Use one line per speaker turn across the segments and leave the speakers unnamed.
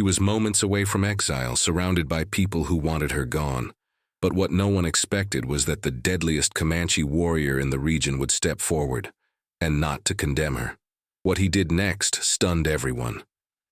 was moments away from exile, surrounded by people who wanted her gone. But what no one expected was that the deadliest Comanche warrior in the region would step forward, and not to condemn her. What he did next stunned everyone.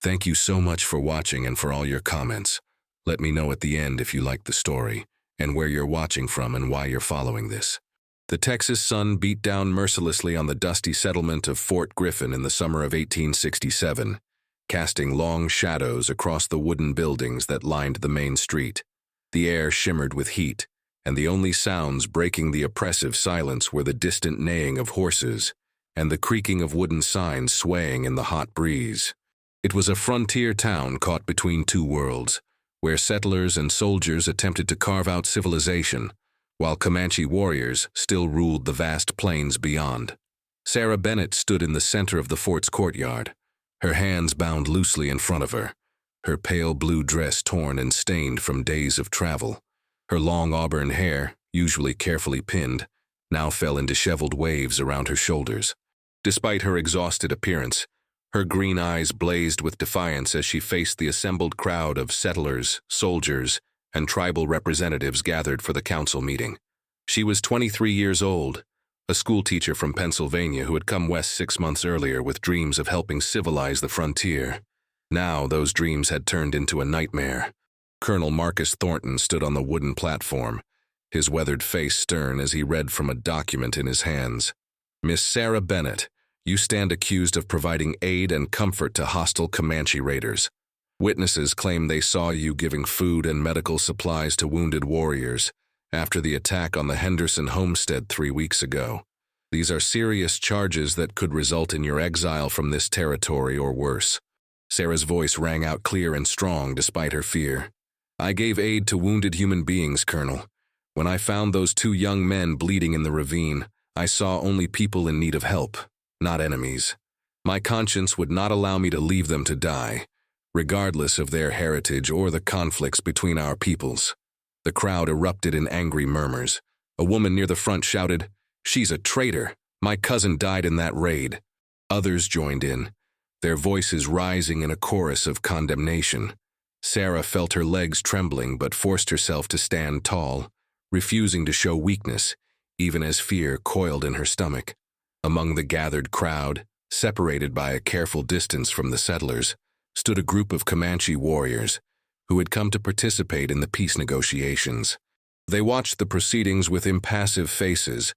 Thank you so much for watching and for all your comments. Let me know at the end if you liked the story, and where you're watching from and why you're following this. The Texas sun beat down mercilessly on the dusty settlement of Fort Griffin in the summer of 1867, casting long shadows across the wooden buildings that lined the main street. The air shimmered with heat, and the only sounds breaking the oppressive silence were the distant neighing of horses and the creaking of wooden signs swaying in the hot breeze. It was a frontier town caught between two worlds, where settlers and soldiers attempted to carve out civilization, while Comanche warriors still ruled the vast plains beyond. Sarah Bennett stood in the center of the fort's courtyard, her hands bound loosely in front of her, her pale blue dress torn and stained from days of travel. Her long auburn hair, usually carefully pinned, now fell in disheveled waves around her shoulders. Despite her exhausted appearance, her green eyes blazed with defiance as she faced the assembled crowd of settlers, soldiers, and tribal representatives gathered for the council meeting. She was 23 years old, a schoolteacher from Pennsylvania who had come west 6 months earlier with dreams of helping civilize the frontier. Now those dreams had turned into a nightmare. Colonel Marcus Thornton stood on the wooden platform, his weathered face stern as he read from a document in his hands. Miss Sarah Bennett, you stand accused of providing aid and comfort to hostile Comanche raiders. Witnesses claim they saw you giving food and medical supplies to wounded warriors after the attack on the Henderson homestead 3 weeks ago. These are serious charges that could result in your exile from this territory or worse. Sarah's voice rang out clear and strong despite her fear. I gave aid to wounded human beings, Colonel. When I found those 2 young men bleeding in the ravine, I saw only people in need of help, not enemies. My conscience would not allow me to leave them to die, regardless of their heritage or the conflicts between our peoples. The crowd erupted in angry murmurs. A woman near the front shouted, "She's a traitor. My cousin died in that raid." Others joined in, their voices rising in a chorus of condemnation. Sarah felt her legs trembling but forced herself to stand tall, refusing to show weakness, even as fear coiled in her stomach. Among the gathered crowd, separated by a careful distance from the settlers, stood a group of Comanche warriors who had come to participate in the peace negotiations. They watched the proceedings with impassive faces,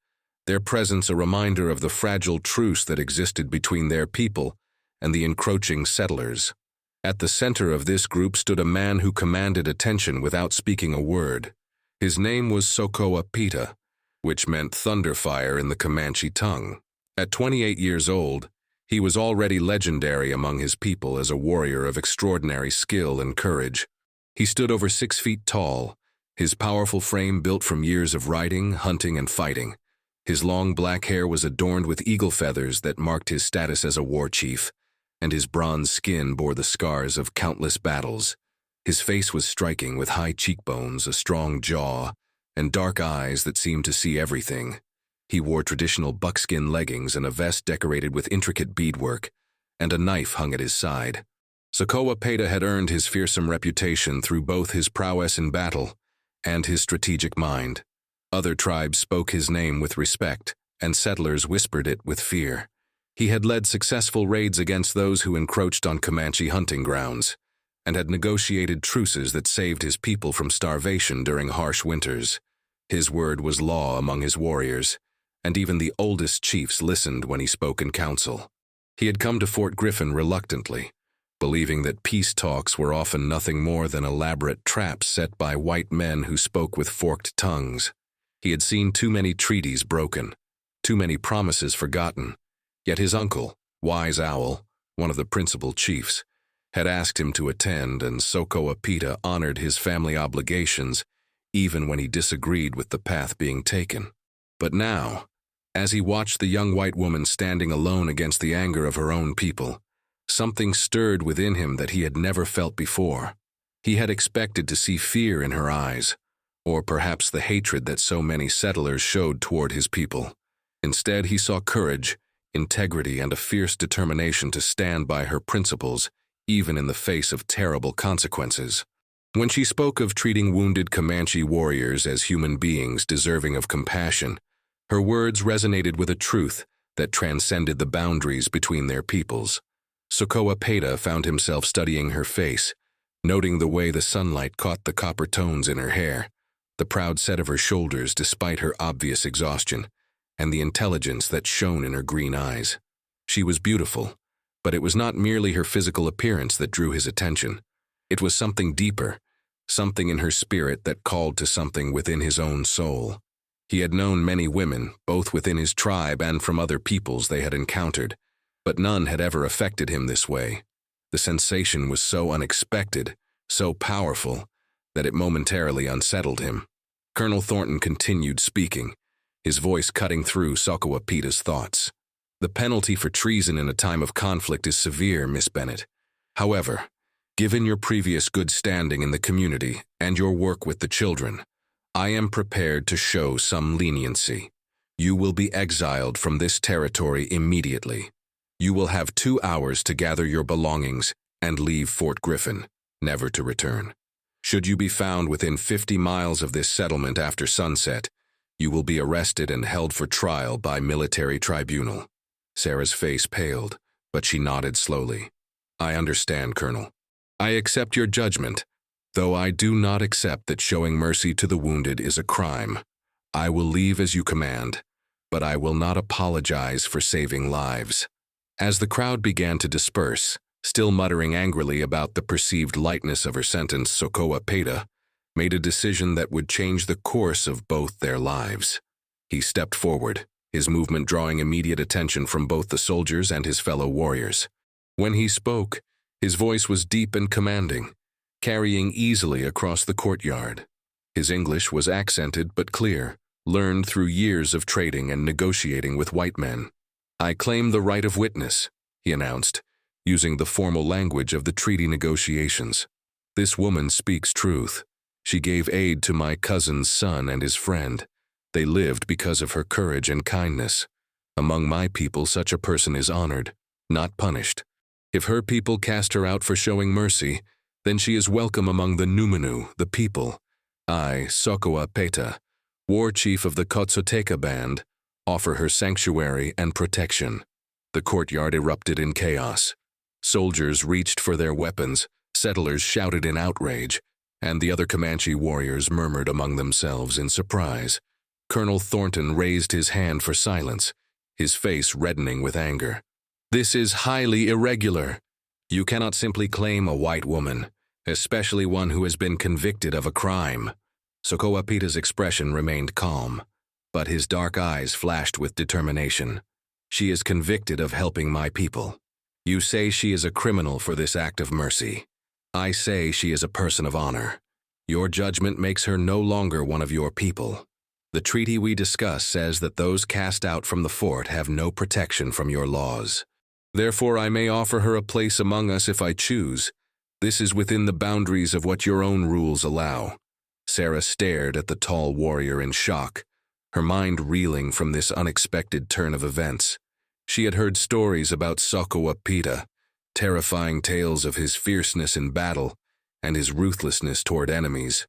their presence a reminder of the fragile truce that existed between their people and the encroaching settlers. At the center of this group stood a man who commanded attention without speaking a word. His name was Sokowa-Peta, which meant thunderfire in the Comanche tongue. At 28 years old, he was already legendary among his people as a warrior of extraordinary skill and courage. He stood over 6 feet tall, his powerful frame built from years of riding, hunting, and fighting. His long black hair was adorned with eagle feathers that marked his status as a war chief, and his bronze skin bore the scars of countless battles. His face was striking with high cheekbones, a strong jaw, and dark eyes that seemed to see everything. He wore traditional buckskin leggings and a vest decorated with intricate beadwork, and a knife hung at his side. Sokowa-Peta had earned his fearsome reputation through both his prowess in battle and his strategic mind. Other tribes spoke his name with respect, and settlers whispered it with fear. He had led successful raids against those who encroached on Comanche hunting grounds, and had negotiated truces that saved his people from starvation during harsh winters. His word was law among his warriors, and even the oldest chiefs listened when he spoke in council. He had come to Fort Griffin reluctantly, believing that peace talks were often nothing more than elaborate traps set by white men who spoke with forked tongues. He had seen too many treaties broken, too many promises forgotten, yet his uncle, Wise Owl, one of the principal chiefs, had asked him to attend, and Sokowa-Peta honored his family obligations even when he disagreed with the path being taken. But now, as he watched the young white woman standing alone against the anger of her own people, something stirred within him that he had never felt before. He had expected to see fear in her eyes, or perhaps the hatred that so many settlers showed toward his people. Instead, he saw courage, integrity, and a fierce determination to stand by her principles, even in the face of terrible consequences. When she spoke of treating wounded Comanche warriors as human beings deserving of compassion, her words resonated with a truth that transcended the boundaries between their peoples. Sokowa-Peta found himself studying her face, noting the way the sunlight caught the copper tones in her hair, the proud set of her shoulders despite her obvious exhaustion, and the intelligence that shone in her green eyes. She was beautiful, but it was not merely her physical appearance that drew his attention. It was something deeper, something in her spirit that called to something within his own soul. He had known many women, both within his tribe and from other peoples they had encountered, but none had ever affected him this way. The sensation was so unexpected, so powerful, that it momentarily unsettled him. Colonel Thornton continued speaking, his voice cutting through Sokowa-Peta's thoughts. The penalty for treason in a time of conflict is severe, Miss Bennett. However, given your previous good standing in the community and your work with the children, I am prepared to show some leniency. You will be exiled from this territory immediately. You will have 2 hours to gather your belongings and leave Fort Griffin, never to return. Should you be found within 50 miles of this settlement after sunset, you will be arrested and held for trial by military tribunal. Sarah's face paled, but she nodded slowly. I understand, Colonel. I accept your judgment, though I do not accept that showing mercy to the wounded is a crime. I will leave as you command, but I will not apologize for saving lives. As the crowd began to disperse, still muttering angrily about the perceived lightness of her sentence, Sokowa-Peta made a decision that would change the course of both their lives. He stepped forward, his movement drawing immediate attention from both the soldiers and his fellow warriors. When he spoke, his voice was deep and commanding, carrying easily across the courtyard. His English was accented but clear, learned through years of trading and negotiating with white men. I claim the right of witness, he announced, using the formal language of the treaty negotiations. This woman speaks truth. She gave aid to my cousin's son and his friend. They lived because of her courage and kindness. Among my people, such a person is honored, not punished. If her people cast her out for showing mercy, then she is welcome among the Numanu, the people. I, Sokowa-Peta, war chief of the Cotsoteka band, offer her sanctuary and protection. The courtyard erupted in chaos. Soldiers reached for their weapons, settlers shouted in outrage, and the other Comanche warriors murmured among themselves in surprise. Colonel Thornton raised his hand for silence, his face reddening with anger. This is highly irregular. You cannot simply claim a white woman, especially one who has been convicted of a crime. Sokowa-Peta's expression remained calm, but his dark eyes flashed with determination. She is convicted of helping my people. You say she is a criminal for this act of mercy. I say she is a person of honor. Your judgment makes her no longer one of your people. The treaty we discuss says that those cast out from the fort have no protection from your laws. Therefore, I may offer her a place among us if I choose. This is within the boundaries of what your own rules allow. Sarah stared at the tall warrior in shock, her mind reeling from this unexpected turn of events. She had heard stories about Sokowa-Peta, terrifying tales of his fierceness in battle and his ruthlessness toward enemies.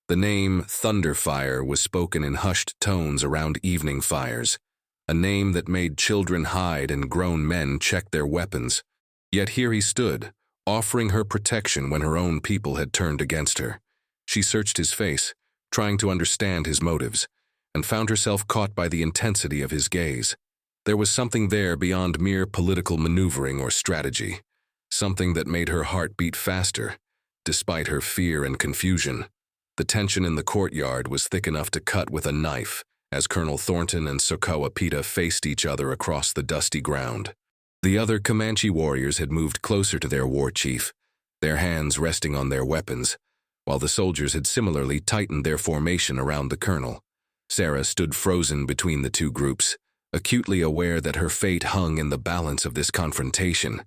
The name Thunderfire was spoken in hushed tones around evening fires, a name that made children hide and grown men check their weapons. Yet here he stood, offering her protection when her own people had turned against her. She searched his face, trying to understand his motives, and found herself caught by the intensity of his gaze. There was something there beyond mere political maneuvering or strategy, something that made her heart beat faster, despite her fear and confusion. The tension in the courtyard was thick enough to cut with a knife as Colonel Thornton and Sokowa-Peta faced each other across the dusty ground. The other Comanche warriors had moved closer to their war chief, their hands resting on their weapons, while the soldiers had similarly tightened their formation around the colonel. Sarah stood frozen between the two groups, acutely aware that her fate hung in the balance of this confrontation,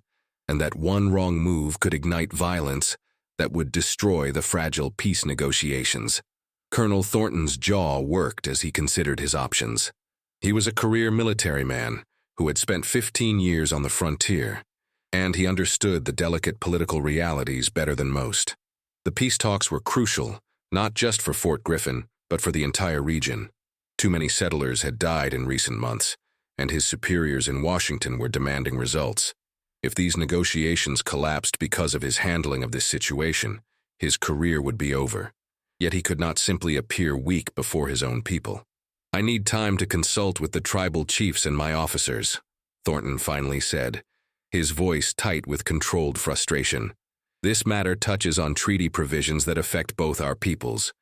and that one wrong move could ignite violence that would destroy the fragile peace negotiations. Colonel Thornton's jaw worked as he considered his options. He was a career military man who had spent 15 years on the frontier. and he understood the delicate political realities better than most. The peace talks were crucial, not just for Fort Griffin, but for the entire region. Too many settlers had died in recent months, and his superiors in Washington were demanding results. If these negotiations collapsed because of his handling of this situation, his career would be over. Yet he could not simply appear weak before his own people. "I need time to consult with the tribal chiefs and my officers," Thornton finally said, his voice tight with controlled frustration. "This matter touches on treaty provisions that affect both our peoples.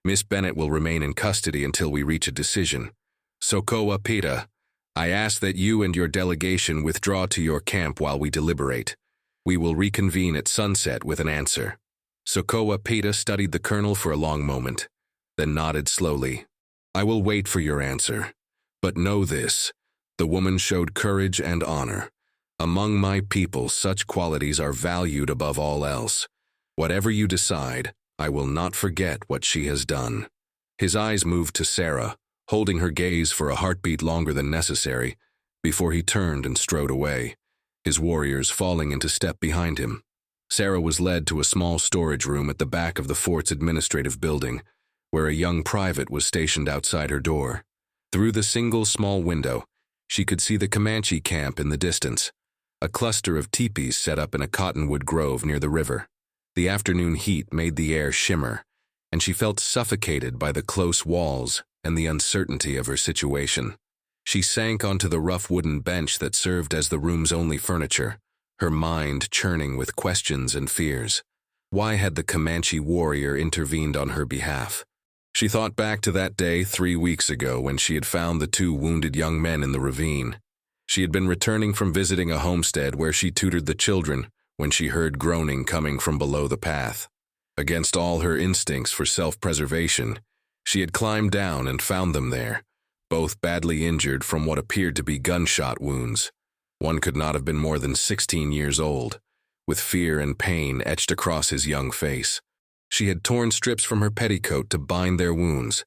Miss Bennett will remain in custody until we reach a decision. Sokowa-Peta, I ask that you and your delegation withdraw to your camp while we deliberate. We will reconvene at sunset with an answer." Sokowa-Peta studied the colonel for a long moment, then nodded slowly. "I will wait for your answer. But know this, the woman showed courage and honor. Among my people, such qualities are valued above all else. Whatever you decide, I will not forget what she has done." His eyes moved to Sarah, holding her gaze for a heartbeat longer than necessary, before he turned and strode away, his warriors falling into step behind him. Sarah was led to a small storage room at the back of the fort's administrative building, where a young private was stationed outside her door. Through the single small window, she could see the Comanche camp in the distance, a cluster of teepees set up in a cottonwood grove near the river. The afternoon heat made the air shimmer, and she felt suffocated by the close walls and the uncertainty of her situation. She sank onto the rough wooden bench that served as the room's only furniture, her mind churning with questions and fears. Why had the Comanche warrior intervened on her behalf? She thought back to that day 3 weeks ago when she had found the 2 wounded young men in the ravine. She had been returning from visiting a homestead where she tutored the children when she heard groaning coming from below the path. Against all her instincts for self-preservation, she had climbed down and found them there, both badly injured from what appeared to be gunshot wounds. One could not have been more than 16 years old, with fear and pain etched across his young face. She had torn strips from her petticoat to bind their wounds,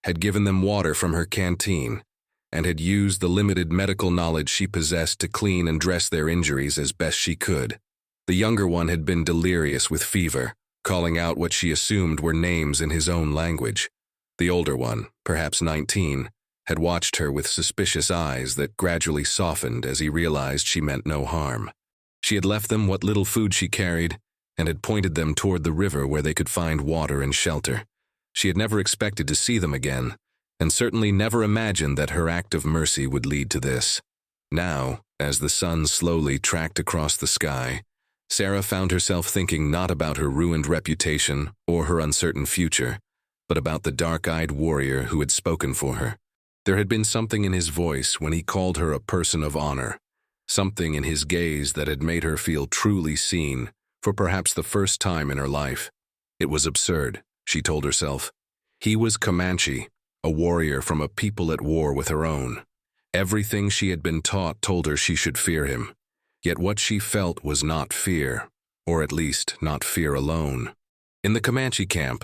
had given them water from her canteen, and had used the limited medical knowledge she possessed to clean and dress their injuries as best she could. The younger one had been delirious with fever, calling out what she assumed were names in his own language. The older one, perhaps 19, had watched her with suspicious eyes that gradually softened as he realized she meant no harm. She had left them what little food she carried and had pointed them toward the river where they could find water and shelter. She had never expected to see them again, and certainly never imagined that her act of mercy would lead to this. Now, as the sun slowly tracked across the sky, Sarah found herself thinking not about her ruined reputation or her uncertain future, but about the dark-eyed warrior who had spoken for her. There had been something in his voice when he called her a person of honor, something in his gaze that had made her feel truly seen for perhaps the first time in her life. It was absurd, she told herself. He was Comanche, a warrior from a people at war with her own. Everything she had been taught told her she should fear him. Yet what she felt was not fear, or at least not fear alone. In the Comanche camp,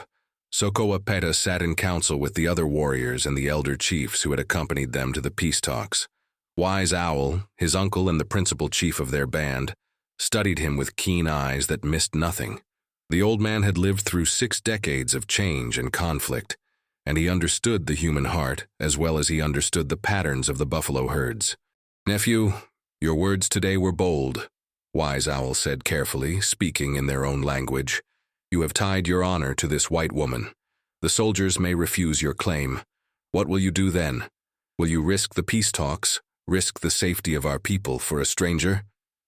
Sokowa-Peta sat in council with the other warriors and the elder chiefs who had accompanied them to the peace talks. Wise Owl, his uncle and the principal chief of their band, studied him with keen eyes that missed nothing. The old man had lived through 6 decades of change and conflict, and he understood the human heart as well as he understood the patterns of the buffalo herds. "Nephew, your words today were bold," Wise Owl said carefully, speaking in their own language. "You have tied your honor to this white woman. The soldiers may refuse your claim. What will you do then? Will you risk the peace talks, risk the safety of our people for a stranger?"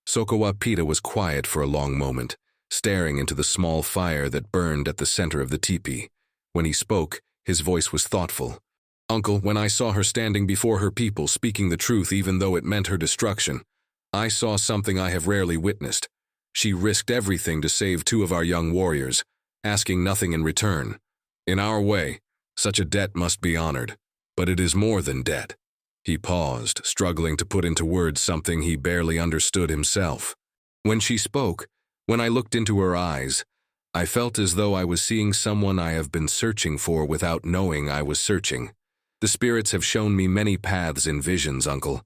Sokowa-Peta was quiet for a long moment, staring into the small fire that burned at the center of the teepee. When he spoke, his voice was thoughtful. "Uncle, when I saw her standing before her people speaking the truth even though it meant her destruction, I saw something I have rarely witnessed. She risked everything to save 2 of our young warriors, asking nothing in return. In our way, such a debt must be honored, but it is more than debt." He paused, struggling to put into words something he barely understood himself. "When she spoke, when I looked into her eyes, I felt as though I was seeing someone I have been searching for without knowing I was searching. The spirits have shown me many paths in visions, Uncle,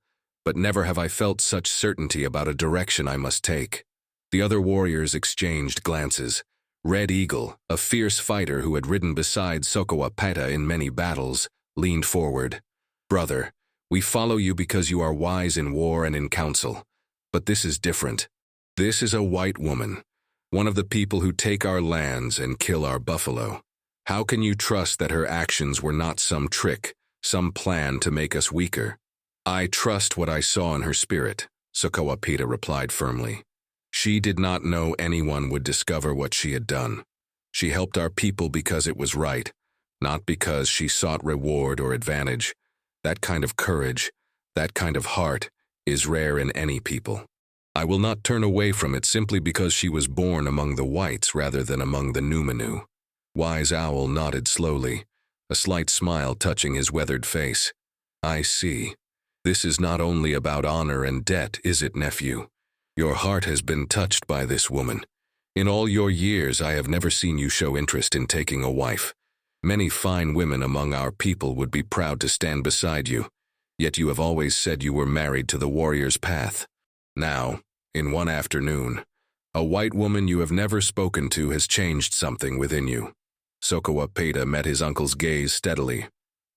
but never have I felt such certainty about a direction I must take. The other warriors exchanged glances. Red Eagle, a fierce fighter who had ridden beside Sokowa-Peta in many battles, leaned forward. "Brother, we follow you because you are wise in war and in council. But this is different. This is a white woman, one of the people who take our lands and kill our buffalo. How can you trust that her actions were not some trick, some plan to make us weaker?" "I trust what I saw in her spirit," Sokowa-Peta replied firmly. "She did not know anyone would discover what she had done. She helped our people because it was right, not because she sought reward or advantage. That kind of courage, that kind of heart, is rare in any people. I will not turn away from it simply because she was born among the whites rather than among the Numanu." Wise Owl nodded slowly, a slight smile touching his weathered face. "I see. This is not only about honor and debt, is it, nephew? Your heart has been touched by this woman. In all your years, I have never seen you show interest in taking a wife. Many fine women among our people would be proud to stand beside you, yet you have always said you were married to the warrior's path. Now, in one afternoon, a white woman you have never spoken to has changed something within you." Sokowa-Peta met his uncle's gaze steadily.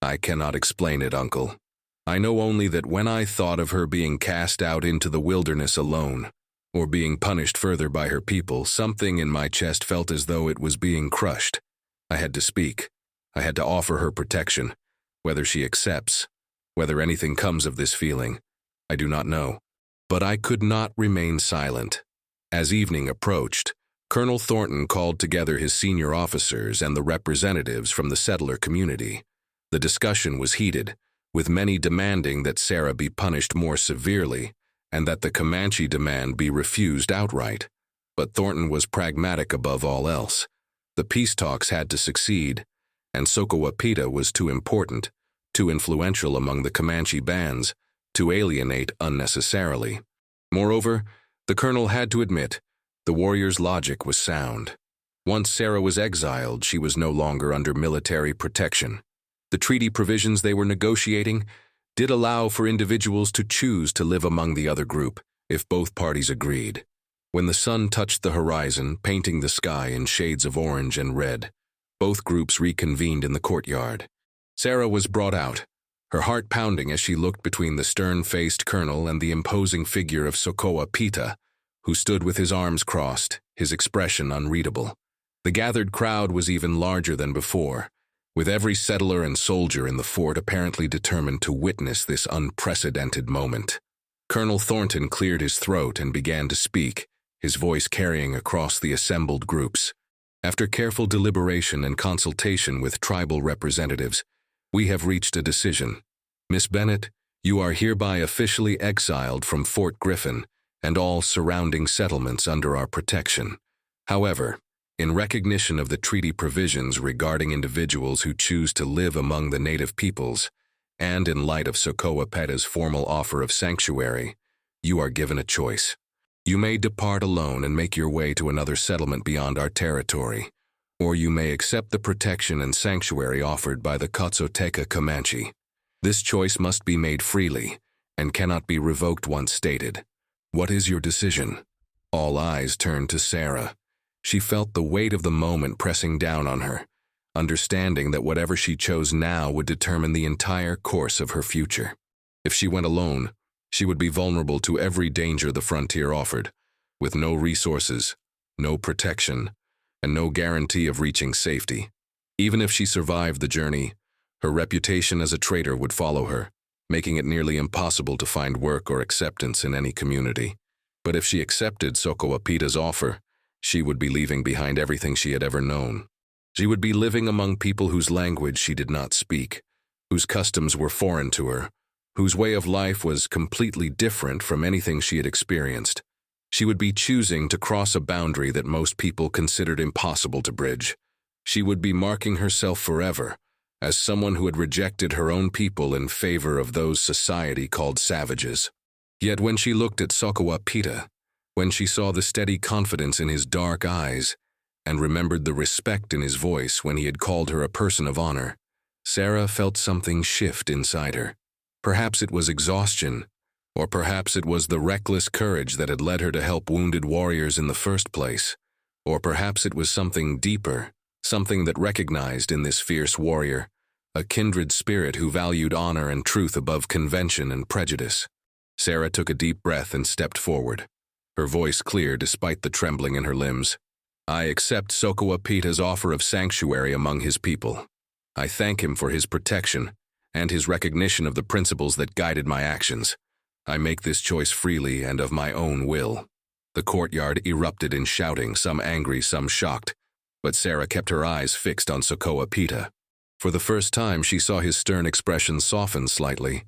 "I cannot explain it, uncle. I know only that when I thought of her being cast out into the wilderness alone, or being punished further by her people, something in my chest felt as though it was being crushed. I had to speak. I had to offer her protection. Whether she accepts, whether anything comes of this feeling, I do not know. But I could not remain silent." As evening approached, Colonel Thornton called together his senior officers and the representatives from the settler community. The discussion was heated, with many demanding that Sarah be punished more severely and that the Comanche demand be refused outright. But Thornton was pragmatic above all else. The peace talks had to succeed, and Sokowa-Peta was too important, too influential among the Comanche bands, to alienate unnecessarily. Moreover, the colonel had to admit, the warrior's logic was sound. Once Sarah was exiled, she was no longer under military protection. The treaty provisions they were negotiating did allow for individuals to choose to live among the other group, if both parties agreed. When the sun touched the horizon, painting the sky in shades of orange and red, both groups reconvened in the courtyard. Sarah was brought out, her heart pounding as she looked between the stern-faced colonel and the imposing figure of Sokowa-Peta, who stood with his arms crossed, his expression unreadable. The gathered crowd was even larger than before, with every settler and soldier in the fort apparently determined to witness this unprecedented moment. Colonel Thornton cleared his throat and began to speak, his voice carrying across the assembled groups. "After careful deliberation and consultation with tribal representatives, we have reached a decision. Miss Bennett, you are hereby officially exiled from Fort Griffin and all surrounding settlements under our protection. However, in recognition of the treaty provisions regarding individuals who choose to live among the native peoples, and in light of Sokowa-Peta's formal offer of sanctuary, you are given a choice. You may depart alone and make your way to another settlement beyond our territory, or you may accept the protection and sanctuary offered by the Cotsoteka Comanche. This choice must be made freely and cannot be revoked once stated. What is your decision?" All eyes turned to Sarah. She felt the weight of the moment pressing down on her, understanding that whatever she chose now would determine the entire course of her future. If she went alone, she would be vulnerable to every danger the frontier offered, with no resources, no protection, and no guarantee of reaching safety. Even if she survived the journey, her reputation as a traitor would follow her, making it nearly impossible to find work or acceptance in any community. But if she accepted Sokowa-Peta's offer, she would be leaving behind everything she had ever known. She would be living among people whose language she did not speak, whose customs were foreign to her, whose way of life was completely different from anything she had experienced. She would be choosing to cross a boundary that most people considered impossible to bridge. She would be marking herself forever as someone who had rejected her own people in favor of those society called savages. Yet when she looked at Sokowa-Peta, when she saw the steady confidence in his dark eyes, and remembered the respect in his voice when he had called her a person of honor, Sarah felt something shift inside her. Perhaps it was exhaustion, Or perhaps it was the reckless courage that had led her to help wounded warriors in the first place. Or perhaps it was something deeper, something that recognized in this fierce warrior a kindred spirit who valued honor and truth above convention and prejudice. Sarah took a deep breath and stepped forward, her voice clear despite the trembling in her limbs. I accept Sokowa-Peta's offer of sanctuary among his people. I thank him for his protection and his recognition of the principles that guided my actions. I make this choice freely and of my own will. The courtyard erupted in shouting, some angry, some shocked, but Sarah kept her eyes fixed on Sokowa-Peta. For the first time, she saw his stern expression soften slightly,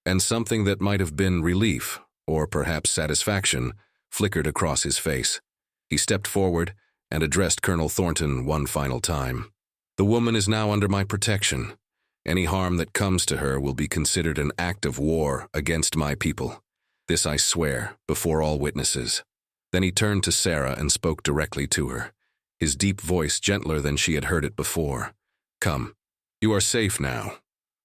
and something that might have been relief, or perhaps satisfaction, flickered across his face. He stepped forward and addressed Colonel Thornton one final time. The woman is now under my protection. Any harm that comes to her will be considered an act of war against my people. This I swear, before all witnesses. Then he turned to Sarah and spoke directly to her, his deep voice gentler than she had heard it before. Come, you are safe now.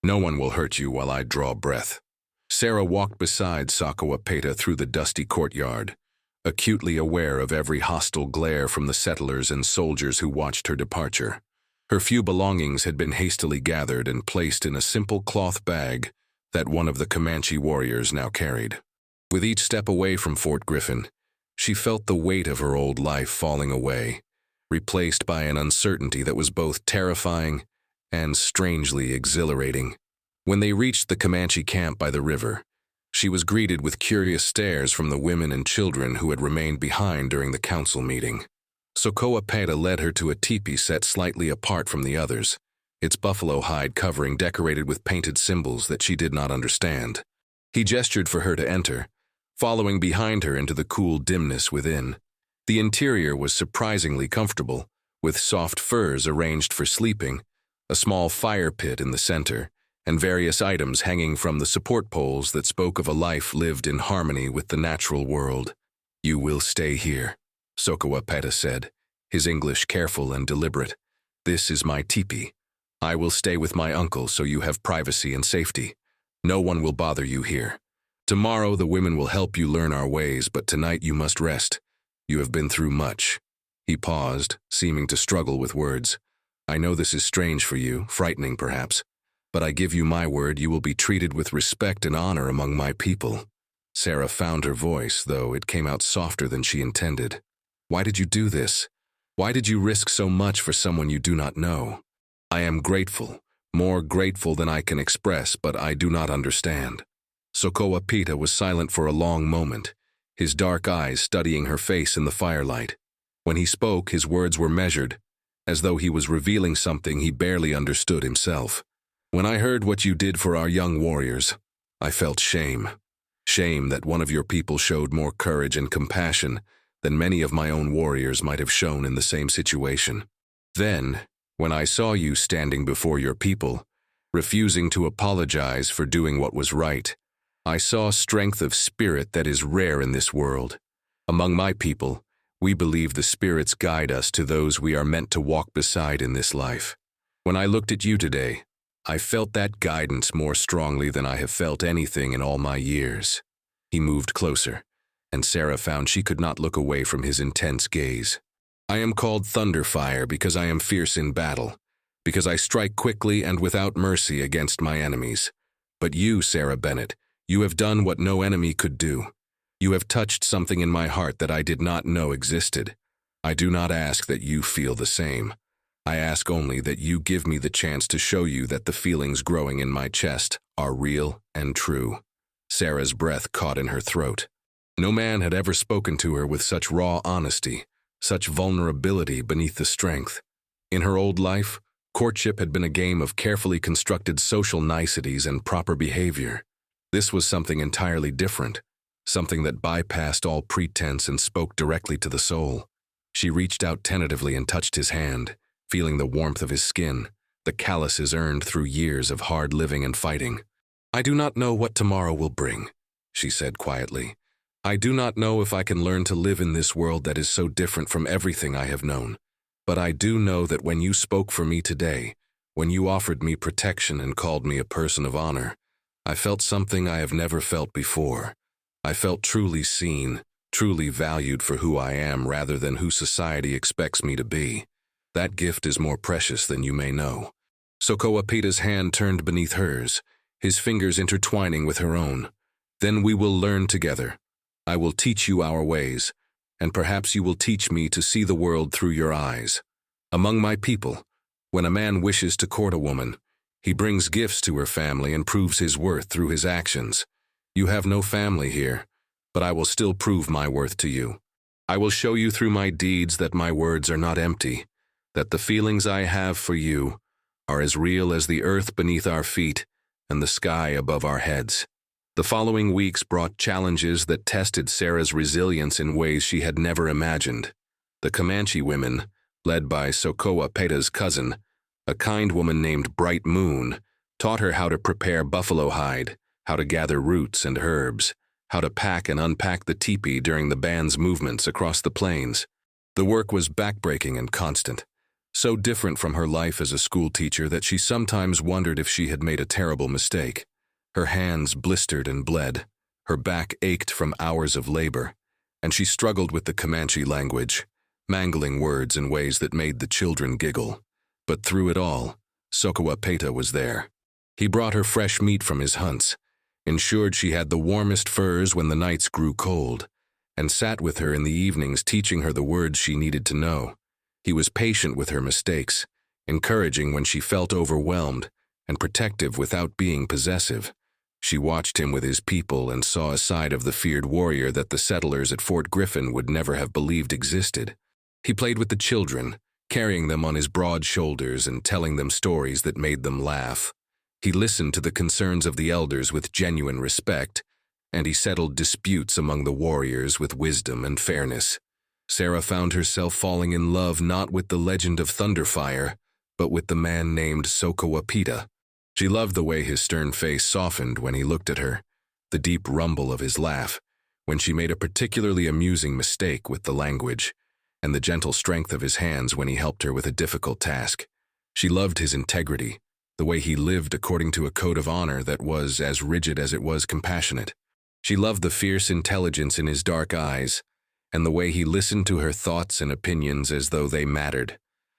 No one will hurt you while I draw breath. Sarah walked beside Sokowa-Peta through the dusty courtyard, acutely aware of every hostile glare from the settlers and soldiers who watched her departure. Her few belongings had been hastily gathered and placed in a simple cloth bag that one of the Comanche warriors now carried. With each step away from Fort Griffin, she felt the weight of her old life falling away, replaced by an uncertainty that was both terrifying and strangely exhilarating. When they reached the Comanche camp by the river, she was greeted with curious stares from the women and children who had remained behind during the council meeting. Sokowa-Peta led her to a teepee set slightly apart from the others, its buffalo hide covering decorated with painted symbols that she did not understand. He gestured for her to enter, following behind her into the cool dimness within. The interior was surprisingly comfortable, with soft furs arranged for sleeping, a small fire pit in the center, and various items hanging from the support poles that spoke of a life lived in harmony with the natural world. You will stay here, Sokowa-Peta said, his English careful and deliberate. This is my teepee. I will stay with my uncle so you have privacy and safety. No one will bother you here. Tomorrow the women will help you learn our ways, but tonight you must rest. You have been through much. He paused, seeming to struggle with words. I know this is strange for you, frightening perhaps, but I give you my word you will be treated with respect and honor among my people. Sarah found her voice, though it came out softer than she intended. Why did you do this? Why did you risk so much for someone you do not know? I am grateful, more grateful than I can express, but I do not understand. Sokowa-Peta was silent for a long moment, his dark eyes studying her face in the firelight. When he spoke, his words were measured, as though he was revealing something he barely understood himself. When I heard what you did for our young warriors, I felt shame. Shame that one of your people showed more courage and compassion than many of my own warriors might have shown in the same situation. Then, when I saw you standing before your people, refusing to apologize for doing what was right, I saw strength of spirit that is rare in this world. Among my people, we believe the spirits guide us to those we are meant to walk beside in this life. When I looked at you today, I felt that guidance more strongly than I have felt anything in all my years. He moved closer, and Sarah found she could not look away from his intense gaze. I am called Thunderfire because I am fierce in battle, because I strike quickly and without mercy against my enemies. But you, Sarah Bennett, you have done what no enemy could do. You have touched something in my heart that I did not know existed. I do not ask that you feel the same. I ask only that you give me the chance to show you that the feelings growing in my chest are real and true. Sarah's breath caught in her throat. No man had ever spoken to her with such raw honesty, such vulnerability beneath the strength. In her old life, courtship had been a game of carefully constructed social niceties and proper behavior. This was something entirely different, something that bypassed all pretense and spoke directly to the soul. She reached out tentatively and touched his hand, feeling the warmth of his skin, the calluses earned through years of hard living and fighting. I do not know what tomorrow will bring, she said quietly. I do not know if I can learn to live in this world that is so different from everything I have known. But I do know that when you spoke for me today, when you offered me protection and called me a person of honor, I felt something I have never felt before, I felt truly seen, truly valued for who I am rather than who society expects me to be. That gift is more precious than you may know. Sokowa-Peta's hand turned beneath hers, his fingers intertwining with her own. Then we will learn together. I will teach you our ways, and perhaps you will teach me to see the world through your eyes. Among my people, when a man wishes to court a woman, he brings gifts to her family and proves his worth through his actions. You have no family here, but I will still prove my worth to you. I will show you through my deeds that my words are not empty, that the feelings I have for you are as real as the earth beneath our feet and the sky above our heads. The following weeks brought challenges that tested Sarah's resilience in ways she had never imagined. The Comanche women, led by Sokowa-Peta's cousin, a kind woman named Bright Moon, taught her how to prepare buffalo hide, how to gather roots and herbs, how to pack and unpack the teepee during the band's movements across the plains. The work was backbreaking and constant, so different from her life as a schoolteacher that she sometimes wondered if she had made a terrible mistake. Her hands blistered and bled, her back ached from hours of labor, and she struggled with the Comanche language, mangling words in ways that made the children giggle. But through it all, Sokowa-Peta was there. He brought her fresh meat from his hunts, ensured she had the warmest furs when the nights grew cold, and sat with her in the evenings teaching her the words she needed to know. He was patient with her mistakes, encouraging when she felt overwhelmed, and protective without being possessive. She watched him with his people and saw a side of the feared warrior that the settlers at Fort Griffin would never have believed existed. He played with the children, carrying them on his broad shoulders and telling them stories that made them laugh. He listened to the concerns of the elders with genuine respect, and he settled disputes among the warriors with wisdom and fairness. Sarah found herself falling in love not with the legend of Thunderfire, but with the man named Sokowa-Peta. She loved the way his stern face softened when he looked at her, the deep rumble of his laugh, when she made a particularly amusing mistake with the language, and the gentle strength of his hands when he helped her with a difficult task. She loved his integrity, the way he lived according to a code of honor that was as rigid as it was compassionate. She loved the fierce intelligence in his dark eyes, and the way he listened to her thoughts and opinions as though they mattered,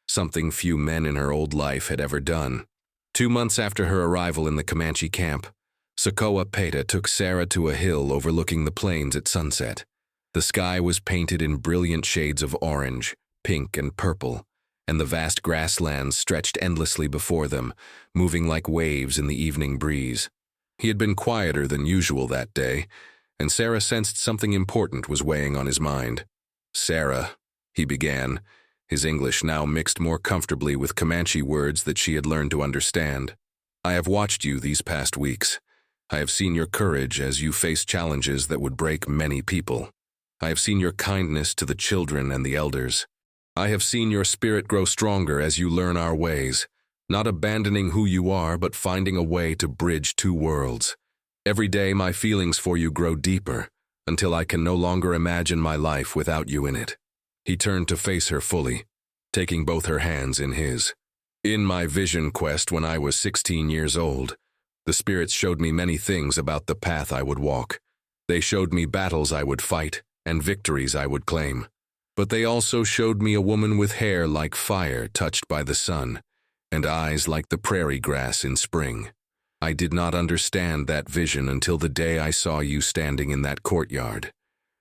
something few men in her old life had ever done. 2 months after her arrival in the Comanche camp, Sokowa-Peta took Sarah to a hill overlooking the plains at sunset. The sky was painted in brilliant shades of orange, pink, and purple, and the vast grasslands stretched endlessly before them, moving like waves in the evening breeze. He had been quieter than usual that day, and Sarah sensed something important was weighing on his mind. "Sarah," he began, his English now mixed more comfortably with Comanche words that she had learned to understand. "I have watched you these past weeks. I have seen your courage as you face challenges that would break many people. I have seen your kindness to the children and the elders. I have seen your spirit grow stronger as you learn our ways, not abandoning who you are but finding a way to bridge 2 worlds. Every day my feelings for you grow deeper, until I can no longer imagine my life without you in it." He turned to face her fully, taking both her hands in his. "In my vision quest when I was 16 years old, the spirits showed me many things about the path I would walk. They showed me battles I would fight and victories I would claim. But they also showed me a woman with hair like fire touched by the sun, and eyes like the prairie grass in spring. I did not understand that vision until the day I saw you standing in that courtyard.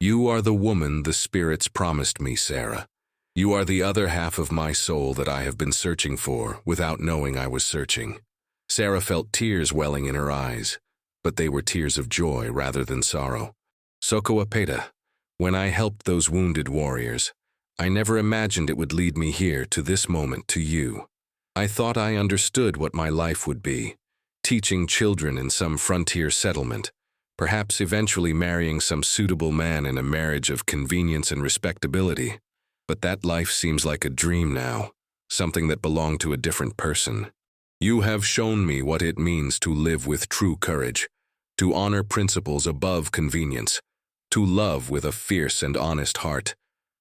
You are the woman the spirits promised me, Sarah. You are the other half of my soul that I have been searching for without knowing I was searching." Sarah felt tears welling in her eyes, but they were tears of joy rather than sorrow. "Sokowa-Peta, when I helped those wounded warriors, I never imagined it would lead me here to this moment to you. I thought I understood what my life would be, teaching children in some frontier settlement, perhaps eventually marrying some suitable man in a marriage of convenience and respectability. But that life seems like a dream now, something that belonged to a different person. You have shown me what it means to live with true courage, to honor principles above convenience, to love with a fierce and honest heart.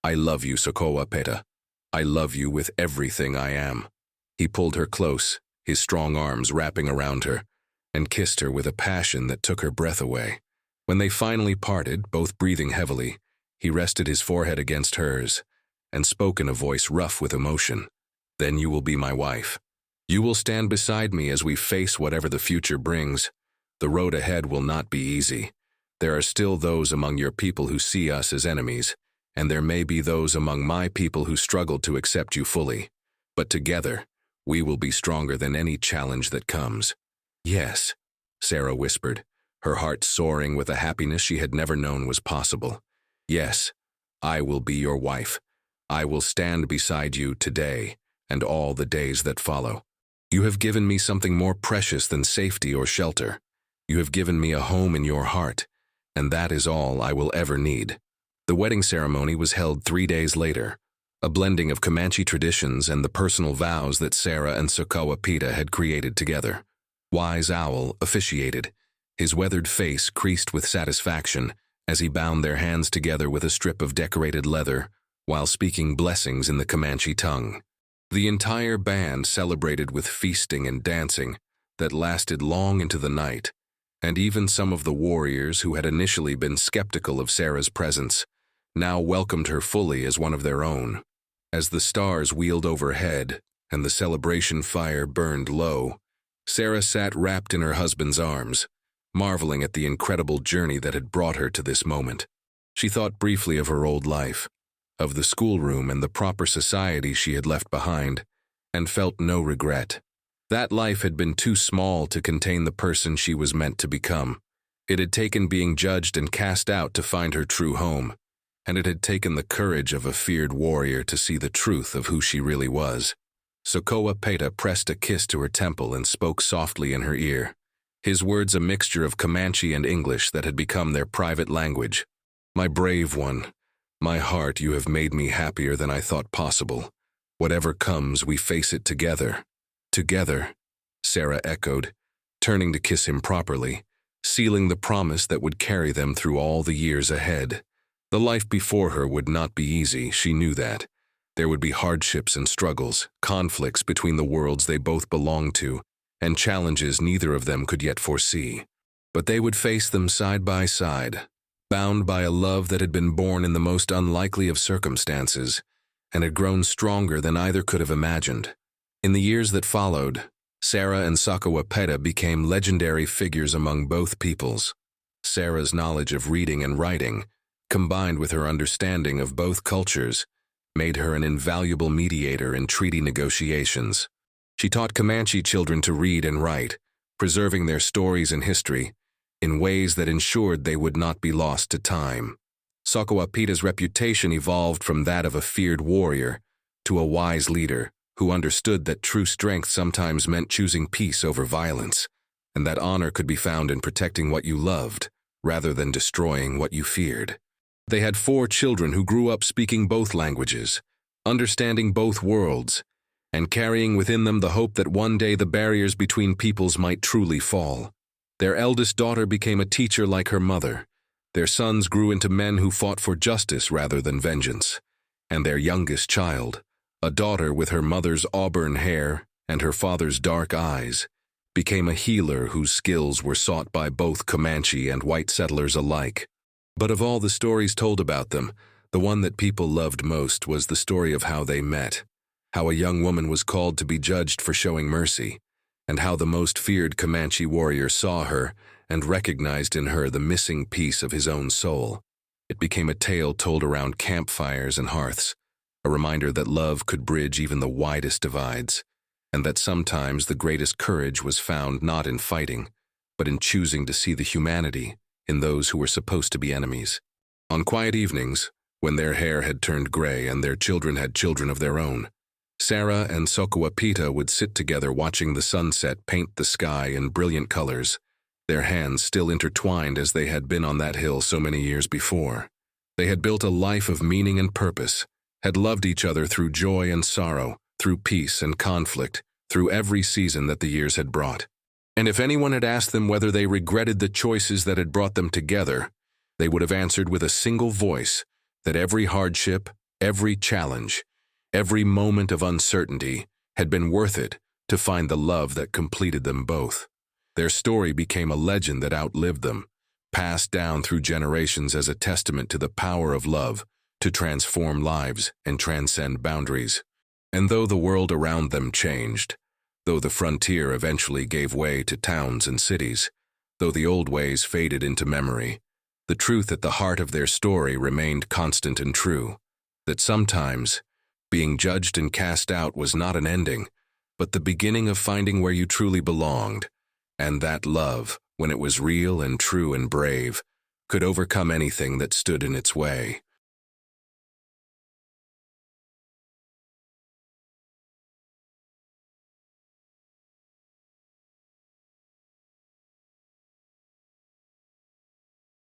I love you, Sokowa-Peta. I love you with everything I am." He pulled her close, his strong arms wrapping around her, and kissed her with a passion that took her breath away. When they finally parted, both breathing heavily, he rested his forehead against hers and spoke in a voice rough with emotion. "Then you will be my wife. You will stand beside me as we face whatever the future brings. The road ahead will not be easy. There are still those among your people who see us as enemies, and there may be those among my people who struggle to accept you fully. But together, we will be stronger than any challenge that comes." "Yes," Sarah whispered, her heart soaring with a happiness she had never known was possible. "Yes, I will be your wife. I will stand beside you today and all the days that follow. You have given me something more precious than safety or shelter. You have given me a home in your heart, and that is all I will ever need." The wedding ceremony was held 3 days later, a blending of Comanche traditions and the personal vows that Sarah and Sokowa-Peta had created together. Wise Owl officiated, his weathered face creased with satisfaction as he bound their hands together with a strip of decorated leather while speaking blessings in the Comanche tongue. The entire band celebrated with feasting and dancing that lasted long into the night, and even some of the warriors who had initially been skeptical of Sarah's presence now welcomed her fully as one of their own. As the stars wheeled overhead and the celebration fire burned low, Sarah sat wrapped in her husband's arms, marveling at the incredible journey that had brought her to this moment. She thought briefly of her old life, of the schoolroom and the proper society she had left behind, and felt no regret. That life had been too small to contain the person she was meant to become. It had taken being judged and cast out to find her true home, and it had taken the courage of a feared warrior to see the truth of who she really was. Sokowa-Peta pressed a kiss to her temple and spoke softly in her ear, his words a mixture of Comanche and English that had become their private language. "My brave one, my heart, you have made me happier than I thought possible. Whatever comes, we face it together." "Together," Sarah echoed, turning to kiss him properly, sealing the promise that would carry them through all the years ahead. The life before her would not be easy, she knew that. There would be hardships and struggles, conflicts between the worlds they both belonged to, and challenges neither of them could yet foresee. But they would face them side by side, bound by a love that had been born in the most unlikely of circumstances, and had grown stronger than either could have imagined. In the years that followed, Sarah and Sokowa-Peta became legendary figures among both peoples. Sarah's knowledge of reading and writing, combined with her understanding of both cultures, made her an invaluable mediator in treaty negotiations. She taught Comanche children to read and write, preserving their stories and history in ways that ensured they would not be lost to time. Sokowa-Peta's reputation evolved from that of a feared warrior to a wise leader who understood that true strength sometimes meant choosing peace over violence, and that honor could be found in protecting what you loved rather than destroying what you feared. They had 4 children who grew up speaking both languages, understanding both worlds, and carrying within them the hope that one day the barriers between peoples might truly fall. Their eldest daughter became a teacher like her mother. Their sons grew into men who fought for justice rather than vengeance. And their youngest child, a daughter with her mother's auburn hair and her father's dark eyes, became a healer whose skills were sought by both Comanche and white settlers alike. But of all the stories told about them, the one that people loved most was the story of how they met, how a young woman was called to be judged for showing mercy, and how the most feared Comanche warrior saw her and recognized in her the missing piece of his own soul. It became a tale told around campfires and hearths, a reminder that love could bridge even the widest divides, and that sometimes the greatest courage was found not in fighting, but in choosing to see the humanity in those who were supposed to be enemies. On quiet evenings, when their hair had turned gray and their children had children of their own, Sarah and Sokowa-Peta would sit together watching the sunset paint the sky in brilliant colors, their hands still intertwined as they had been on that hill so many years before. They had built a life of meaning and purpose, had loved each other through joy and sorrow, through peace and conflict, through every season that the years had brought. And if anyone had asked them whether they regretted the choices that had brought them together, they would have answered with a single voice that every hardship, every challenge, every moment of uncertainty had been worth it to find the love that completed them both. Their story became a legend that outlived them, passed down through generations as a testament to the power of love to transform lives and transcend boundaries. And though the world around them changed, though the frontier eventually gave way to towns and cities, though the old ways faded into memory, the truth at the heart of their story remained constant and true, that sometimes being judged and cast out was not an ending, but the beginning of finding where you truly belonged, and that love, when it was real and true and brave, could overcome anything that stood in its way.